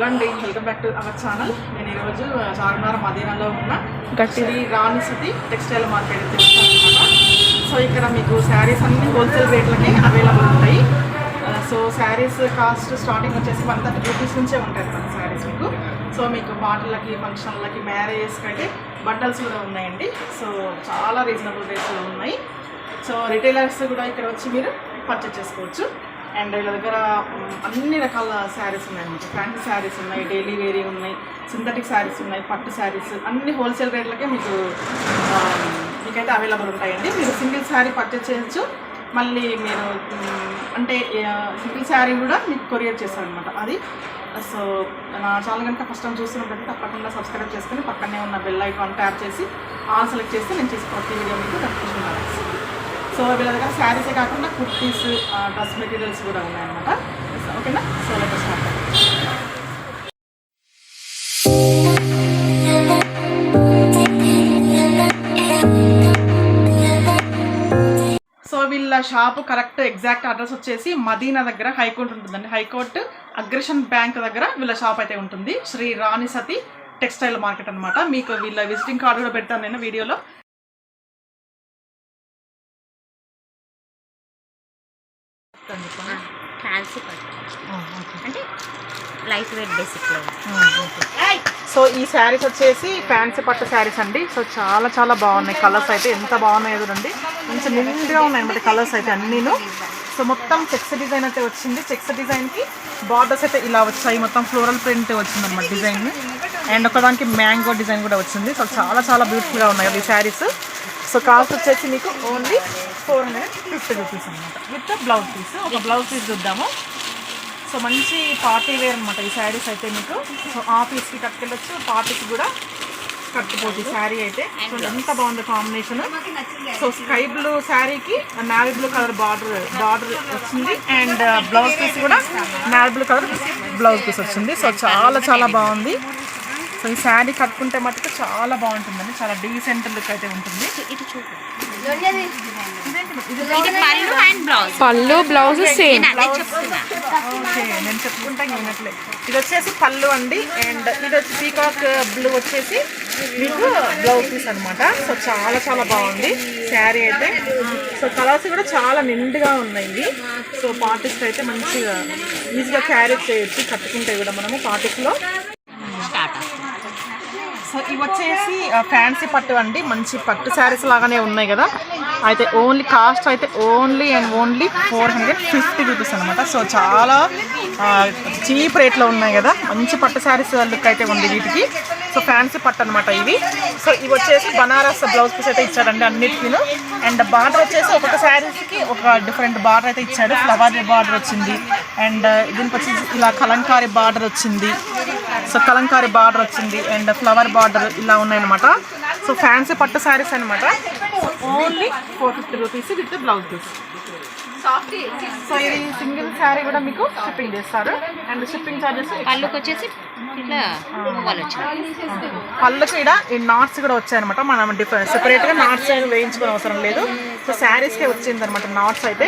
Hello అండి, welcome back to our channel. నేను ఈరోజు చార్మినార్ మదీనాలో ఉన్న శ్రీ రాణి సతి టెక్స్టైల్ మార్కెట్ తెచ్చానమాట. సో ఇక్కడ మీకు శారీస్ అన్ని హోల్సేల్ రేట్లకి అవైలబుల్ ఉంటాయి. సో శారీస్ కాస్ట్ స్టార్టింగ్ వచ్చేసి 130 రూపీస్ నుంచే ఉంటాయి మన శారీస్ మీకు. సో మీకు పార్టీలకి, ఫంక్షన్లకి, మ్యారేజెస్కి అయితే బండల్స్ కూడా ఉన్నాయండి. సో చాలా రీజనబుల్ రేట్స్లో ఉన్నాయి. సో రిటైలర్స్ కూడా ఇక్కడ వచ్చి మీరు పర్చేస్ చేసుకోవచ్చు. అండ్ వీళ్ళ దగ్గర అన్ని రకాల శారీస్ ఉన్నాయన్నమాట. ఫ్యాన్సీ శారీస్ ఉన్నాయి, డైలీ వేరీ ఉన్నాయి, సింథటిక్ శారీస్ ఉన్నాయి, పట్టు శారీస్ అన్ని హోల్సేల్ రేట్లకే మీకైతే అవైలబుల్ ఉంటాయండి. మీరు సింగిల్ శారీ పర్చేస్ చేయొచ్చు. మళ్ళీ మీరు అంటే సింగిల్ శారీ కూడా మీకు కొరియర్ చేస్తారనమాట అది. సో నా ఛానల్ కనుక ఫస్ట్ టైం చూస్తున్నట్లయితే తప్పకుండా సబ్స్క్రైబ్ చేసుకుని పక్కనే ఉన్న బెల్ ఐకాన్ ట్యాప్ చేసి ఆల్ సెలెక్ట్ చేస్తే నేను చేసి ప్రతి వీడియో మీకు నోటిఫికేషన్. సో వీళ్ళ దగ్గర శారీసే కాకుండా కుర్తీస్, డ్రెస్ మెటీరియల్స్ కూడా ఉన్నాయన్నమాట. ఓకేనా? So let us start. So వీళ్ళ షాపు కరెక్ట్ ఎగ్జాక్ట్ అడ్రస్ వచ్చేసి మదీనా దగ్గర హైకోర్టు ఉంటుందండి. హైకోర్టు అగ్రెషన్ బ్యాంక్ దగ్గర వీళ్ళ షాప్ అయితే ఉంటుంది. శ్రీ రాణి సతి టెక్స్టైల్ మార్కెట్ అనమాట. మీకు వీళ్ళ విజిటింగ్ కార్డు కూడా పెడతాను నేను వీడియోలో. ఫ్యాన్సీ పట్టు అంటే లైట్ వెయిట్ బేసిక్లో. సో ఈ శారీస్ వచ్చేసి ఫ్యాన్సీ పట్టు శారీస్ అండి. సో చాలా చాలా బాగున్నాయి. కలర్స్ అయితే ఎంత బాగున్నాయి చూడండి. మంచి నిండుగా ఉన్నాయి అన్నమాట కలర్స్ అయితే అన్నీను. సో మొత్తం చెక్స్ డిజైన్ అయితే వచ్చింది. చెక్స్ డిజైన్కి బార్డర్స్ అయితే ఇలా వచ్చాయి. మొత్తం ఫ్లోరల్ ప్రింట్ వచ్చింది అన్నమాట డిజైన్. అండ్ ఒకదానికి మ్యాంగో డిజైన్ కూడా వచ్చింది. సో చాలా చాలా బ్యూటిఫుల్గా ఉన్నాయి ఈ శారీస్. సో కాస్ట్ వచ్చేసి మీకు ఓన్లీ 450 రూపీస్ అనమాట విత్ బ్లౌజ్ పీస్. ఒక బ్లౌజ్ పీస్ చూద్దాము. సో మంచి పార్టీ వేర్ అనమాట ఈ శారీస్ అయితే మీకు. సో ఆఫీస్కి కట్టుకెళ్ళొచ్చు, పార్టీకి కూడా కట్టుకోవచ్చు శారీ అయితే. సో ఎంత బాగుంది కాంబినేషన్. సో స్కై బ్లూ శారీకి నావీ బ్లూ కలర్ బార్డర్ వచ్చింది. అండ్ బ్లౌజ్ పీస్ కూడా navy blue colour blouse piece వచ్చింది. సో చాలా చాలా బాగుంది. సో ఈ శారీ కట్టుకుంటే మటుకు చాలా బాగుంటుందండి. చాలా డీసెంట్ లుక్ అయితే ఉంటుంది. పళ్ళు బ్లౌజ్ సేమ్. ఓకే, నేను చెప్పుకుంటా వినట్లే. ఇది వచ్చేసి పళ్ళు అండి. అండ్ ఇది వచ్చి పీకాక్ బ్లూ వచ్చేసి మీకు బ్లౌజ్ పీస్ అనమాట. సో చాలా చాలా బాగుంది శారీ అయితే. సో కలర్స్ కూడా చాలా నిండుగా ఉన్నాయి. సో పార్టీస్కి అయితే మంచిగా ఈజీగా క్యారీ చేయొచ్చు కట్టుకుంటే కూడా మనము పార్టీస్లో. సో ఇవి వచ్చేసి ఫ్యాన్సీ పట్టు అండి. మంచి పట్టు శారీస్ లాగానే ఉన్నాయి కదా. అయితే ఓన్లీ కాస్ట్ అయితే ఓన్లీ 450 రూపీస్ అనమాట. సో చాలా చీప్ రేట్లో ఉన్నాయి కదా. మంచి పట్టు శారీస్ లుక్ అయితే ఉంది వీటికి. సో ఫ్యాన్సీ పట్టు అనమాట ఇవి. సో ఇవి వచ్చేసి బనారస్ బ్లౌజ్ పీస్ అయితే ఇచ్చాడండి అన్నిటికీను. అండ్ బార్డర్ వచ్చేసి ఒక్కొక్క శారీస్కి ఒక డిఫరెంట్ బార్డర్ అయితే ఇచ్చాడు. ఫ్లవర్ బార్డర్ వచ్చింది. అండ్ దీనికి వచ్చేసి ఇలా కలంకారీ బార్డర్ వచ్చింది. సో కలంకారీ బార్డర్ వచ్చింది అండ్ ఫ్లవర్ బార్డర్ ఇలా ఉన్నాయన్నమాట. సో ఫ్యాన్సీ పట్టు శారీస్ అనమాట. Only 450 rupees with blouse piece. So ఇది సింగిల్ శారీ కూడా మీకు షిప్పింగ్ చేస్తారు. అండ్ షిప్పింగ్ ఛార్జెస్ పళ్ళుకి వచ్చేసి పళ్ళుకి ఇక్కడ ఈ నాట్స్ కూడా వచ్చాయన్నమాట. మనం సెపరేట్గా నాట్స్ వేయించుకునే అవసరం లేదు. సో శారీస్కే వచ్చింది అనమాట నాట్స్ అయితే.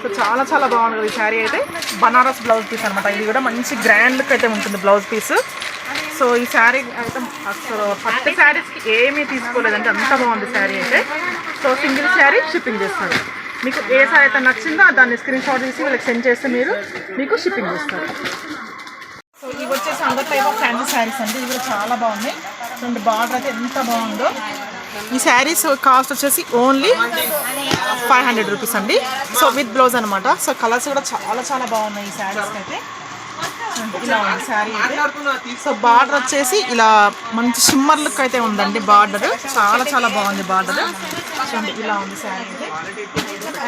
సో చాలా చాలా బాగుంటుంది ఈ శారీ అయితే. బనారస్ బ్లౌజ్ పీస్ అనమాట. ఇది కూడా మంచి గ్రాండ్ లుక్ అయితే ఉంటుంది బ్లౌజ్ పీస్. సో ఈ శారీ అయితే అసలు పట్టు శారీస్కి ఏమీ తీసుకోలేదంటే అంత బాగుంది శారీ అయితే. సో సింగిల్ శారీ షిప్పింగ్ చేస్తారు. మీకు ఏ శారీ అయితే నచ్చిందో దాన్ని స్క్రీన్ షాట్ తీసి వీళ్ళకి సెండ్ చేస్తే మీకు షిప్పింగ్ చేస్తారు. సో ఇవి వచ్చేసి అందర్ టైప్ ఆఫ్ ఫ్యాన్సీ శారీస్ అండి. ఇవి కూడా చాలా బాగున్నాయి. రెండు బార్డర్ అయితే ఎంత బాగుందో. ఈ శారీస్ కాస్ట్ వచ్చేసి ఓన్లీ 500 రూపీస్ అండి. సో విత్ బ్లౌజ్ అనమాట. సో కలర్స్ కూడా చాలా చాలా బాగున్నాయి ఈ శారీస్కి అయితే. ఇలా ఉంది శారీ అయితే. సో బార్డర్ వచ్చేసి ఇలా మంచి షిమ్మర్ లుక్ అయితే ఉందండి. బార్డర్ చాలా చాలా బాగుంది. బార్డర్ చూడండి ఇలా ఉంది శారీ అయితే.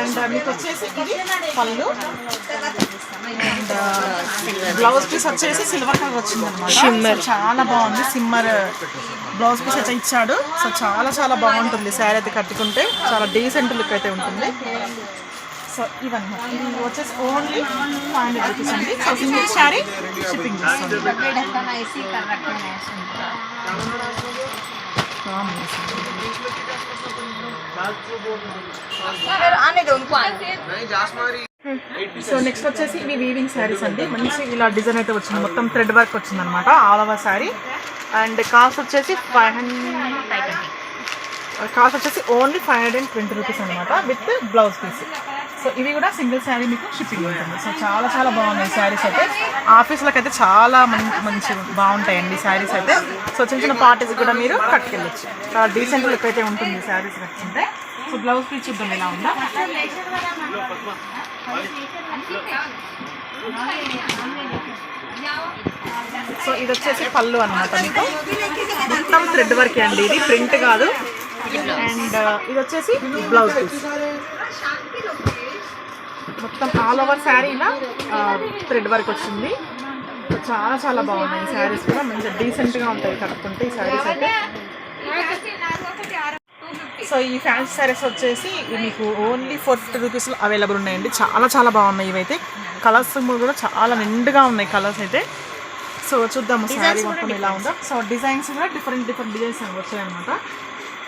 అండ్ మీకు వచ్చేసి ఇది పళ్ళు అండ్ బ్లౌజ్ పీస్ వచ్చేసి సిల్వర్ కలర్ వచ్చింది అనమాట. చాలా బాగుంది. సిమ్మర్ బ్లౌజ్ పీస్ అయితే ఇచ్చాడు. సో చాలా చాలా బాగుంటుంది శారీ అయితే కట్టుకుంటే. చాలా డీసెంట్ లుక్ అయితే ఉంటుంది. సో ఇవన్నీ ఇది వచ్చేసి ఓన్లీ 500 రూపీస్ అండి. సో సింగిల్ శారీ షిప్పింగ్ చేస్తుంది. సో నెక్స్ట్ వచ్చేసి ఇవి వీవింగ్ శారీస్ అండి. మంచి ఇలా డిజైన్ అయితే వచ్చింది, మొత్తం థ్రెడ్ వర్క్ వచ్చిందనమాట all over sari. And cost వచ్చేసి 500, కాస్ట్ వచ్చేసి ఓన్లీ 520 రూపీస్ అనమాట విత్ బ్లౌజ్ పీస్. సో ఇవి కూడా సింగిల్ శారీ మీకు షిప్పింగ్ ఉంటుంది. సో చాలా చాలా బాగున్నాయి శారీస్ అయితే. ఆఫీసులకు అయితే చాలా మంచి బాగుంటాయండి శారీస్ అయితే. సో చిన్న చిన్న పార్టీస్ కూడా మీరు కట్టుకెళ్ళచ్చు. చాలా డీసెంట్ లుక్ అయితే ఉంటుంది శారీస్ కట్టుకుంటే. సో బ్లౌజ్ పీస్ చూద్దాం ఎలా ఉందా. సో ఇది వచ్చేసి పళ్ళు అనమాట, మీకు మొత్తం థ్రెడ్ వర్క్ అండి, ఇది ప్రింట్ కాదు. అండ్ ఇది వచ్చేసి బ్లౌజ్ పీస్, మొత్తం ఆల్ ఓవర్ శారీ ఇలా థ్రెడ్ వర్క్ వచ్చింది. చాలా చాలా బాగున్నాయి శారీస్ కూడా, మంచిగా డీసెంట్గా ఉంటాయి కట్టుకుంటే ఈ శారీస్ అయితే. సో ఈ ఫ్యాన్సీ శారీస్ వచ్చేసి మీకు ఓన్లీ 40 రూపీస్లో అవైలబుల్ ఉన్నాయండి. చాలా చాలా బాగున్నాయి ఇవైతే. కలర్స్ కూడా చాలా నిండుగా ఉన్నాయి కలర్స్ అయితే. సో చూద్దాము శారీ మొత్తం ఎలా ఉందో. సో డిజైన్స్ కూడా డిఫరెంట్ డిజైన్స్ వచ్చాయన్నమాట.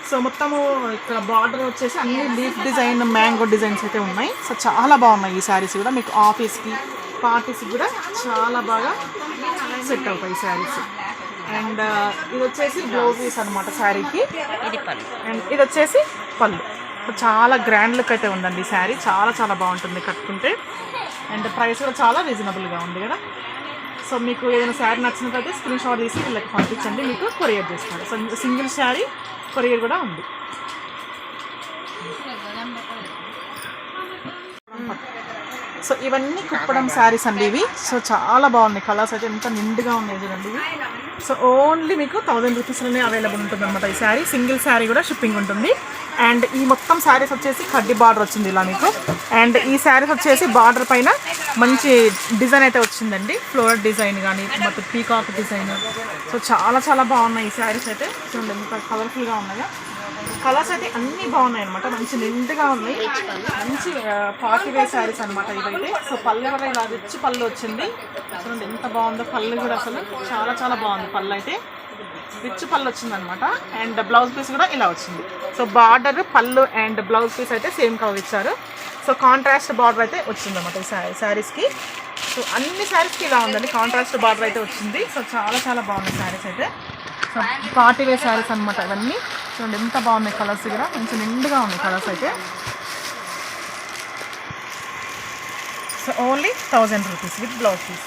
సో మొత్తము ఇక్కడ బార్డర్ వచ్చేసి అన్ని లీఫ్ డిజైన్, మ్యాంగో డిజైన్స్ అయితే ఉన్నాయి. సో చాలా బాగున్నాయి ఈ శారీస్ కూడా, మీకు ఆఫీస్కి పార్టీస్కి కూడా చాలా బాగా సెట్ అవుతాయి ఈ శారీస్. అండ్ ఇది వచ్చేసి బ్లౌజ్ పీస్ అనమాట శారీకి. అండ్ ఇది వచ్చేసి పళ్ళు. చాలా గ్రాండ్ లుక్ అయితే ఉందండి ఈ శారీ, చాలా చాలా బాగుంటుంది కట్టుకుంటే. అండ్ ప్రైస్ కూడా చాలా రీజనబుల్గా ఉంది కదా. సో మీకు ఏదైనా శారీ నచ్చినట్లయితే స్క్రీన్ షాట్ తీసి వీళ్ళకి పంపించండి, మీకు కొరియర్ చేస్తారు. సో సింగిల్ శారీ కొరియర్ కూడా ఉంది. సో ఇవన్నీ కుప్పడం శారీస్ అండి ఇవి. సో చాలా బాగున్నాయి కలర్స్ అయితే, ఎంత నిండుగా ఉన్నాయి చూడండి ఇవి. సో ఓన్లీ మీకు 1000 రూపీస్లోనే అవైలబుల్ ఉంటుంది అనమాట ఈ శారీ. సింగిల్ శారీ కూడా షిప్పింగ్ ఉంటుంది. అండ్ ఈ మొత్తం శారీస్ వచ్చేసి కడ్డీ బార్డర్ వచ్చింది ఇలా మీకు. అండ్ ఈ శారీస్ వచ్చేసి బార్డర్ పైన మంచి డిజైన్ అయితే వచ్చిందండి, ఫ్లోరల్ డిజైన్ కానీ మొత్తం పీకాక్ డిజైన్. సో చాలా చాలా బాగున్నాయి ఈ శారీస్ అయితే. చూడండి ఎంత కలర్ఫుల్గా ఉన్నాయో. కలర్స్ అయితే అన్నీ బాగున్నాయి అనమాట, మంచి నిండుగా ఉన్నాయి. మంచి పార్టీ వేర్ శారీస్ అనమాట ఇవైతే. సో పళ్ళు కూడా ఇలా రిచ్ పళ్ళు వచ్చింది. చూడండి ఎంత బాగుందో పళ్ళు కూడా, అసలు చాలా చాలా బాగుంది పళ్ళు అయితే. రిచ్ పళ్ళు వచ్చిందనమాట. అండ్ బ్లౌజ్ పీస్ కూడా ఇలా వచ్చింది. సో బార్డర్, పళ్ళు అండ్ బ్లౌజ్ పీస్ అయితే సేమ్ కలర్ ఇచ్చారు. సో కాంట్రాస్ట్ బార్డర్ అయితే వచ్చిందన్నమాట ఈ శారీస్కి. సో అన్ని శారీస్కి ఇలా ఉందండి, కాంట్రాస్ట్ బార్డర్ అయితే వచ్చింది. సో చాలా చాలా బాగున్నాయి శారీస్ అయితే. సో పార్టీ వేర్ శారీస్ అనమాట ఇవన్నీ. చూడండి ఎంత బాగున్నాయి కలర్స్ కూడా, మంచి నిండుగా ఉన్నాయి కలర్స్ అయితే. So only 1000 rupees with blouse piece.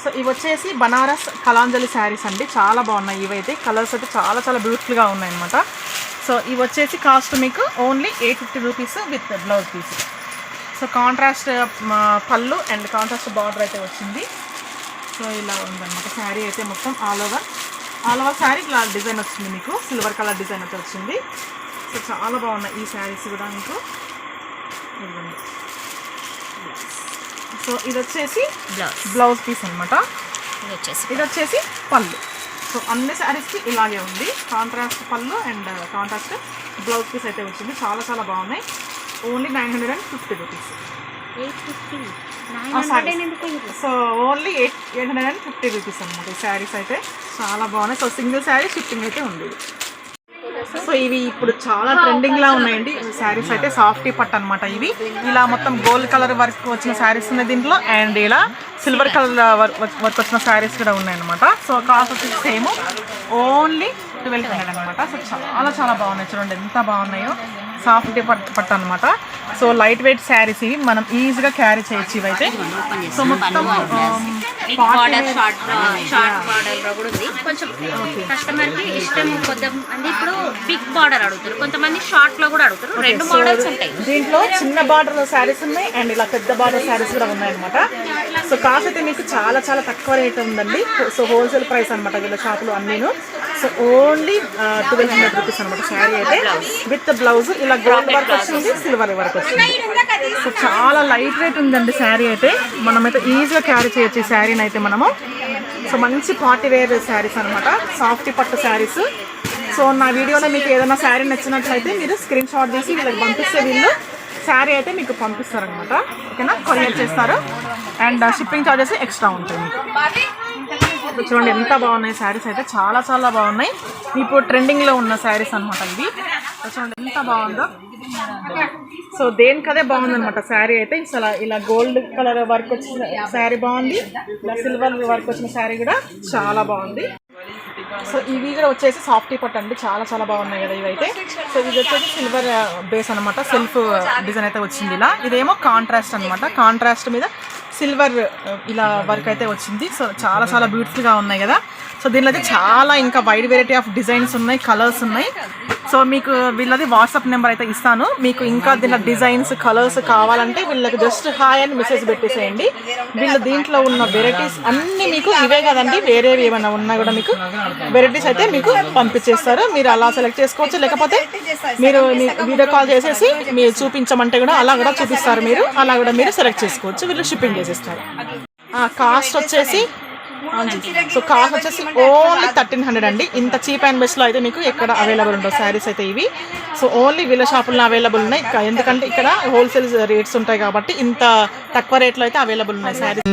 So ఇవి వచ్చేసి బనారస్ కలాంజలి శారీస్ అండి, చాలా బాగున్నాయి ఇవైతే. కలర్స్ అయితే చాలా చాలా బ్యూటిఫుల్గా ఉన్నాయి అనమాట. సో ఇవి వచ్చేసి కాస్ట్ మీకు only 850 rupees with blouse piece. So contrast పళ్ళు అండ్ కాంట్రాస్ట్ బార్డర్ అయితే వచ్చింది. సో ఇలా ఉందన్నమాట శారీ అయితే మొత్తం ఆల్ ఓవర్ శారీ ఇలా డిజైన్ వచ్చింది మీకు, సిల్వర్ కలర్ డిజైన్ అయితే వచ్చింది. సో చాలా బాగున్నాయి ఈ శారీస్ కూడా మీకు. సో ఇది వచ్చేసి బ్లౌజ్ పీస్ అనమాట. ఇది వచ్చేసి పళ్ళు. సో అన్ని శారీస్కి ఇలాగే ఉంది, కాంట్రాస్ట్ పళ్ళు అండ్ కాంట్రాస్ట్ బ్లౌజ్ పీస్ అయితే వచ్చింది. చాలా చాలా బాగున్నాయి. Only 950 rupees. So only 850 rupees అనమాట ఈ శారీస్ అయితే. చాలా బాగున్నాయి. సో సింగిల్ శారీ షిప్పింగ్ అయితే ఉంది. సో ఇవి ఇప్పుడు చాలా ట్రెండింగ్లా ఉన్నాయండి శారీస్ అయితే. సాఫ్టీ పట్టు అనమాట ఇవి. ఇలా మొత్తం గోల్డ్ కలర్ వర్క్ వచ్చిన శారీస్ ఉన్నాయి దీంట్లో. అండ్ ఇలా సిల్వర్ కలర్ వర్క్ వచ్చిన శారీస్ కూడా ఉన్నాయన్నమాట. సో కాస్ట్ వచ్చేసి సేమ్, ఓన్లీ 1200 అనమాట. సో చాలా చాలా బాగున్నాయి, చూడండి ఎంత బాగున్నాయో. సాఫ్టీ పట్టు అనమాట. సో లైట్ వెయిట్ శారీస్ ఇవి, మనం ఈజీగా క్యారీ చేయొచ్చు ఇవైతే. సో మొత్తం కొంచెం కస్టమర్కి ఇష్టం. కొంతమంది ఇప్పుడు బిగ్ బార్డర్ అడుగుతారు, కొంతమంది షార్ట్ లో కూడా అడుగుతారు. రెండు మోడల్స్ ఉంటాయి దీంట్లో. చిన్న బార్డర్ శారీస్ ఉన్నాయి అండ్ ఇలా పెద్ద బార్డర్ శారీస్ కూడా ఉన్నాయి అనమాట. సో కాస్ట్ అయితే మీకు చాలా చాలా తక్కువ రేట్ ఉందండి. సో హోల్సేల్ ప్రైస్ అనమాట వీళ్ళ షాపులు అన్నీను. సో ఓన్లీ 1200 రూపీస్ అనమాట శారీ అయితే విత్ బ్లౌజ్. ఇలా గోల్డ్ వర్క్ వచ్చింది, సిల్వర్ వర్క్ వచ్చింది. సో చాలా లైట్ వెయిట్ ఉందండి శారీ అయితే. మనమైతే ఈజీగా క్యారీ చేయొచ్చు ఈ శారీని అయితే మనము. సో మంచి పార్టీ వేర్ శారీస్ అనమాట, సాఫ్టీ పట్టు శారీస్. సో నా వీడియోలో మీకు ఏదైనా శారీ నచ్చినట్లయితే మీరు స్క్రీన్ షాట్ తీసి వీళ్ళకి పంపిస్తే వీళ్ళు శారీ అయితే మీకు పంపిస్తారనమాట. ఓకేనా, కొరియర్ చేస్తారు. అండ్ షిప్పింగ్ ఛార్జెస్ ఎక్స్ట్రా ఉంటాయి మీకు. చూడండి ఎంత బాగున్నాయి శారీస్ అయితే, చాలా చాలా బాగున్నాయి. ఇప్పుడు ట్రెండింగ్లో ఉన్న శారీస్ అనమాట ఇవి. చూడండి ఎంత బాగుందో. సో దేనికదే బాగుందన్నమాట శారీ అయితే. ఇలా గోల్డ్ కలర్ వర్క్ వచ్చిన శారీ బాగుంది, ఇలా సిల్వర్ వర్క్ వచ్చిన శారీ కూడా చాలా బాగుంది. సో ఇవి కూడా వచ్చేసి సాఫ్టీ పట్ అండి, చాలా చాలా బాగున్నాయి కదా ఇవైతే. సో ఇది వచ్చేసి సిల్వర్ బేస్ అనమాట, సెల్ఫ్ డిజైన్ అయితే వచ్చింది ఇలా. ఇదేమో కాంట్రాస్ట్ అనమాట, కాంట్రాస్ట్ మీద సిల్వర్ ఇలా వర్క్ అయితే వచ్చింది. సో చాలా చాలా బ్యూటిఫుల్గా ఉన్నాయి కదా. సో దీనిలో అయితే చాలా ఇంకా వైడ్ వెరైటీ ఆఫ్ డిజైన్స్ ఉన్నాయి, కలర్స్ ఉన్నాయి. సో మీకు వీళ్ళది వాట్సాప్ నెంబర్ అయితే ఇస్తాను. మీకు ఇంకా దీనిలో డిజైన్స్ కలర్స్ కావాలంటే వీళ్ళకి జస్ట్ హాయ్ అని మెసేజ్ పెట్టేసేయండి. వీళ్ళు దీంట్లో ఉన్న వెరైటీస్ అన్నీ మీకు ఇవే కదండి, వేరేవి ఏమైనా ఉన్నా కూడా మీకు వెరైటీస్ అయితే మీకు పంపించేస్తారు. మీరు అలా సెలెక్ట్ చేసుకోవచ్చు, లేకపోతే మీరు వీడియో కాల్ చేసేసి మీరు చూపించమంటే కూడా అలా కూడా చూపిస్తారు, మీరు అలా కూడా మీరు సెలెక్ట్ చేసుకోవచ్చు. వీళ్ళు షిప్పింగ్ చేసేస్తారు. కాస్ట్ వచ్చేసి సో కాస్ట్ వచ్చేసి ఓన్లీ 1300 అండి. ఇంత చీప్ అండ్ బెస్ట్లో అయితే మీకు ఎక్కడ అవైలబుల్ ఉండవు శారీస్ అయితే ఇవి. సో ఓన్లీ వీళ్ళ షాపుల్లో అవైలబుల్ ఉన్నాయి, ఎందుకంటే ఇక్కడ హోల్సేల్ రేట్స్ ఉంటాయి కాబట్టి ఇంత తక్కువ రేట్లో అయితే అవైలబుల్ ఉన్నాయి శారీస్.